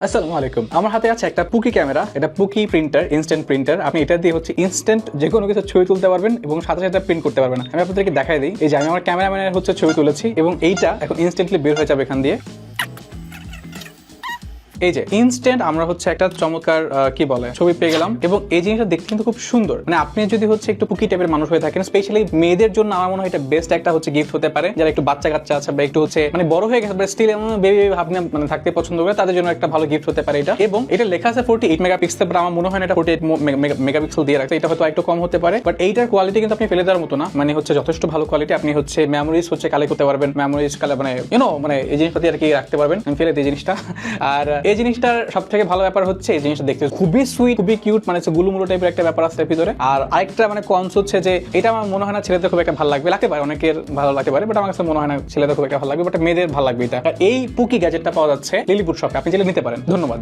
আসসালামু আলাইকুম। আমার হাতে আছে একটা পুকি ক্যামেরা। এটা পুকি প্রিন্টার, ইনস্ট্যান্ট প্রিন্টার। আপনি এটা দিয়ে ইনস্ট্যান্ট যে কোনো কিছু ছবি তুলতে পারবেন এবং সাথে সাথে প্রিন্ট করতে পারবেন। আমি আপনাদেরকে দেখাই দিই। এই যে আমি আমার ক্যামেরাম্যানের ছবি তুলেছি এবং এইটা এখন ইনস্ট্যান্টলি বের হয়ে যাবে এখান দিয়ে। এই যে ইনস্ট্যান্ট আমরা একটা চমৎকার কি বলে ছবি পেয়ে গেলাম এবং এই জিনিসটা দেখতে কিন্তু খুব সুন্দর। মানে আপনি যদি একটু পুকি টাইপের মানুষ হয়ে থাকেন, স্পেশালি মেয়েদের জন্য আমার মনে হয় এটা বেস্ট একটা গিফট হতে পারে। যারা একটু বাচ্চা কাচ্চা আছে বা একটু মানে বড় হয়ে গেছে, স্টিল বেবি ভাবনা মানে থাকতে পছন্দ করে, তাদের জন্য একটা ভালো গিফট হতে পারে এটা। এবং এটা লেখা আছে 48 মেগাপিক্সেল, বাট আমার মনে হয় না এটা 48 মেগাপিক্সেল দিয়ে রাখছে। এটা হয়তো একটু কম হতে পারে, বাট এইটার কোয়ালিটি কিন্তু আপনি ফেলে দেওয়ার মতো না। মানে যথেষ্ট ভালো কোয়ালিটি। আপনি মেমোরিজ কালেক্ট করতে পারবেন, মেমোরিজ মানে মানে এই জিনিসটা দিয়ে আর কি রাখতে পারবেন। আমি ফেলে দিই জিনিসটা। আর এই জিনিসটার থেকে ভালো ব্যাপার এই জিনিসটা দেখতে খুবই সুইট, খুবই কিউট, মানে গুলুমুলু টাইপের একটা ব্যাপার আছে ভিতরে। আর আরেকটা কনস যে এটা আমার মনে হয় না ছেলেদের খুব একটা ভালো লাগতে পারে, অনেকের ভালো লাগতে পারে, বাট আমার কাছে মনে হয় না ছেলেদের খুব একটা ভালো লাগবে, বাট মেয়েদের ভালো লাগবে এটা। এই পুকি গ্যাজেটটা পাওয়া যাচ্ছে লিলিপুর শপে, আপনি চাইলে নিতে পারেন। ধন্যবাদ।